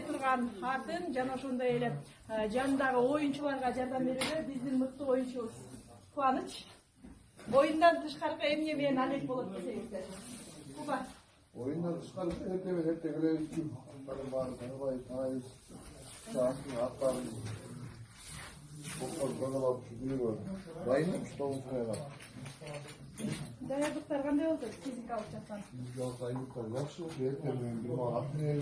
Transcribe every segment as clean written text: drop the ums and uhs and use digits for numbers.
бере турган атын жана ошондой эле жанындагы оюнчуларга жардам берүүгө биздин мыкты оюнчубуз Кубаныч. Оюндан тышкаркы эмне менен алек болот десеңиздер. Куба. Оюндан тышкаркы эртегелебиз бар, таныбай, танайбыз. Сааттын аттарын бокол багалап жүргөн. Дайын штолунчуга. Даярдыктар кандай болду физикалык жактан? Физикалык дайындыктар жакшы болду. Эртең бир бала ат менен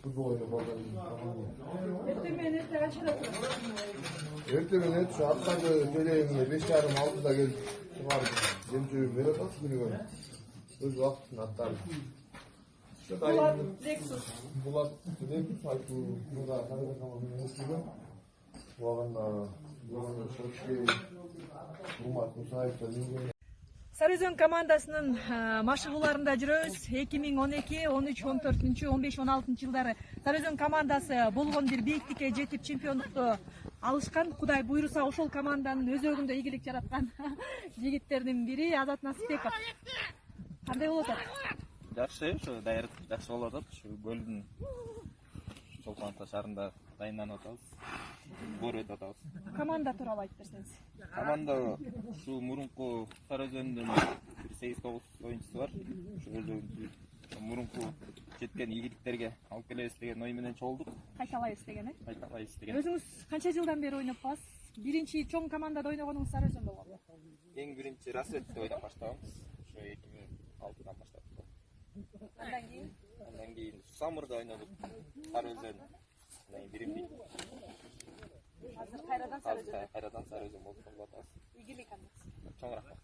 футбол ойноп калдым. Эртең менен эрте канчада турат? Эртең менен ушу аттарды төлөйүмө 5:30-6-да келип чыгардым. Жемчөбү берип атат күнүгө. Өз убактын аттары. Булат Лексус. Булат Лексус айтуу мында караганда эсиге. Булаганда Сарыөзөн командасынын машыгууларында жүрөбүз. 2012, 13, 14, 15, 16 жылдары Сарыөзөн командасы болгон бир бийиктикке жетип чемпиондукту алышкан. Кудай буйруса ошол команданын өзөгүндө ийгилик жараткан жигиттердин бири Азат Насипбеков. Кандай болот атат? Жакшы, ошо даярдык жакшы болуп атат. Ушу көлдүн Чолпон Ата шаарында дайынданып атабыз. Бор өтүп атабыз. Команда тууралуу айтып берсеңиз. Команда ушу мурунку Сарыөзөндүн бир 8-9 оюнчусу бар. Ушу өзүбүздүн мурунку жеткен ийгиликтерге алып келебиз деген ой менен чогулдук. Кайталайбыз деген, э? Кайталайбыз деген. Өзүңүз канча жылдан бери ойноп каласыз? Биринчи чоң командада ойногонуңуз Сарыөзөн болгонбу? Эң биринчи Рассветте ойноп баштаганбыз. Ошо 2006-дан баштап. Андан кийин Самурда ойнодук. Сарыөзөн. Андан кийин биримди. Азыр кайрадан Сарыөзөн болуп атабыз. Ийгилик анда. Чоң рахмат.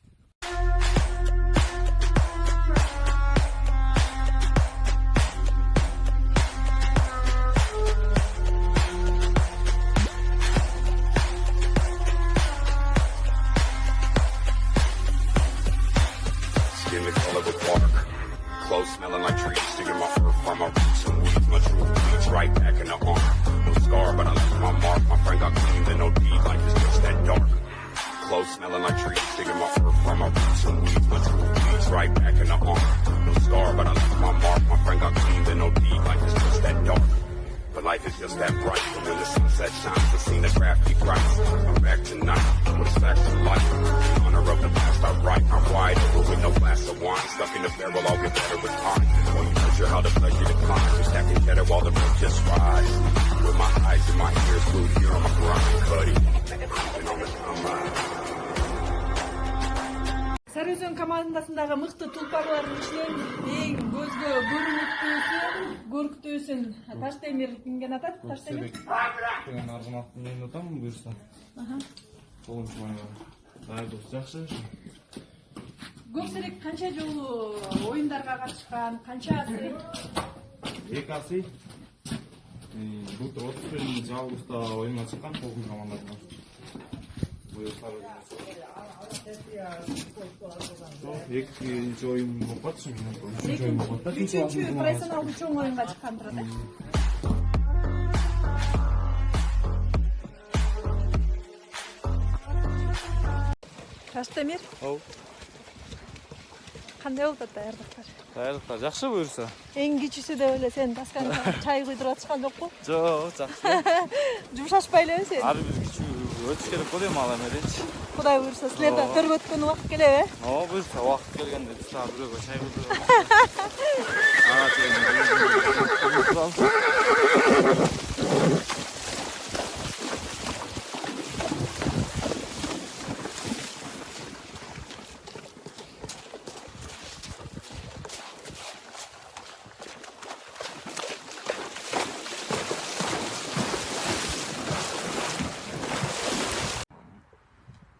Clothes smelling like trees, sticking my fur from my roots and weeds. My truth bleeds right back in the arm. No scar, but I left my mark. My friend got clean, then no deed. Life is just that dark. Clothes smelling like trees, sticking my fur from my roots and weeds. My truth bleeds right back in the arm. No scar, but I left my mark. My friend got clean, then no deed. Life is just that dark. But life is just that bright. But when the sunset shines, I seen the crafty price. I'm back tonight with facts of life. In honor of the past I write. I'm wide open with no glass of wine. Stuck in the barrel, I'll get better with time. When you measure how the pleasure declines, we stacking cheddar while the milk just rise. With my eyes and my ears glued here on my grind, cutty. And on the combine. Сарыөзөн командасындагы мыкты тулпарлардын ичинен эң көзгө көрүктүүсүн Таштемир кимге атат? Таштемир. Мен Арзаматтын мен атам буюрса. Болунчу мага. Даярдык жакшы. Көпсерек канча жолу оюндарга катышкан, канчасы? Эки асы. Былтыр 31 августта оюнга чыккан болгон командасына. Экинчи оюн болуп атчы. Үчүнчү профессионалдуу чоң оюнга чыккандыр, да? Таштемир? Кандай болуп атат даярдыктар? Даярдыктар жакшы буюрса. Эң кичүүсү деп эле сен тасканга чай куйдуруп атышкан жокпу? Жок, жакшы. Жумшашпай элеби сен? Ар бир кичүү өтүш керек го дейм ал эмеденчи. Кудай буюрса силерде төргөткөн убакыт келеби, э? Ооба, буюрса убакыт келгенде биз дагы бирөөгө чай куйдуруп.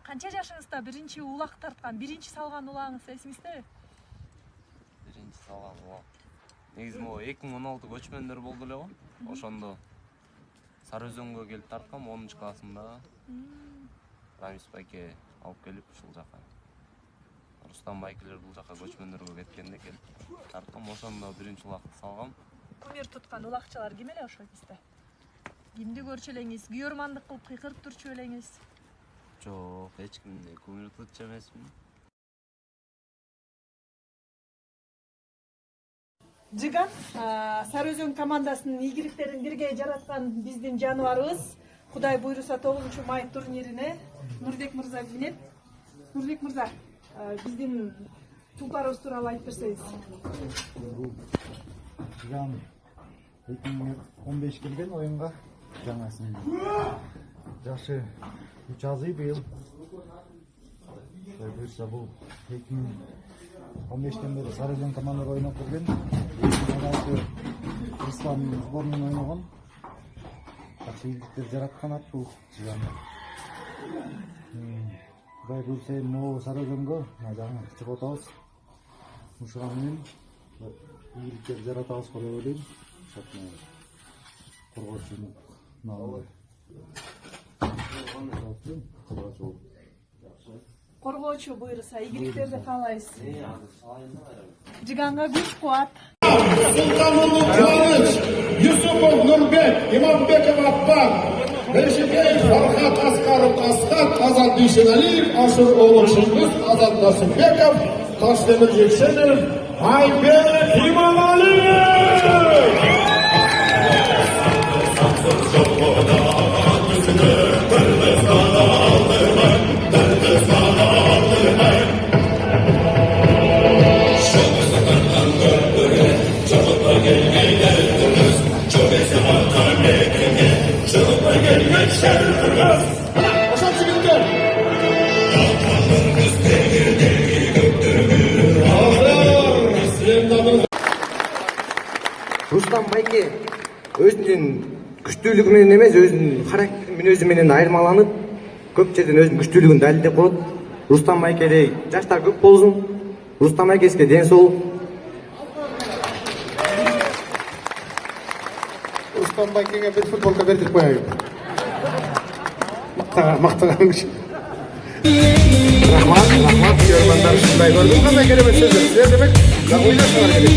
Канча жашыңызда биринчи улак тарткан, биринчи салган улагыңыз эсиңиздеби? Биринчи салган улак. Негизи могу 2016 көчмөндөр болду эле го. Ошондо Сарыөзөнгө келип тарткам 10 классымда. Рамис байке алып келип ушул жака. Рустам байкелер бул жака көчмөндөргө кеткенде келип тарткам. Ошондо биринчи улакты салгам. Кумир туткан улакчылар ким эле ошо кезде? Кимди көрчү элеңиз? Күйөрмандык кылып кыйкырып турчу элеңиз? Жок, эч кимди кумир тутчу эмесмин. Жиган Сары Өзөн командасынын ийгиликтерин бирге жараткан биздин жаныбарыбыз. Кудай буйруса 9-май турнирине Нурбек мырза менен. Нурбек мырза, биздин тулпарыбыз тууралуу айтып берсеңиз. Жиган 2015 келген оюнга жаңасын. Жашы 3 азый быйыл. Буйруса бул 2015-тен бери Сары Өзөн командалары ойноп келген. 2016 Ислам сборунун ойногон. Жакшы ийгиликтер жараткан ат бул Жиган. Кудай буйруса могу Сары Өзөнгө жаңы чыгып атабыз. Ушуга менен ийгиликтер жаратабыз деп ойлойм. Коргоочунун намында. Коргоочу буйруса ийгиликтерди каалайбыз. Жиганга күч кубат. Sultanulu Kılıç, Yusupov Nurbek, İmambekov Abban, Reşikeyev Farhat Askarov Askat, Azat Dişinaliyev, Aşur Oğlu Şıngız, Azat Nasımbekov, Taşdemir Yekşenov, Aybek İmamaliyev! Рустам Байке өзүнүн күчтүүлүгү менен эмес, өзүнүн характер мүнөзү менен айырмаланып, көп жерден өзүнүн күчтүүлүгүн далилдеп коет. Рустам Байкеде жаштар көп болсун. Рустам Байкеске ден соолук. Рустам Байкеге bir futbolka berdirip koyayım. Maqtagan için. Rahmat, görmanlar şunday gördüm. Qanday keremet sözler. Sizler demek, oynaşmalar gerek.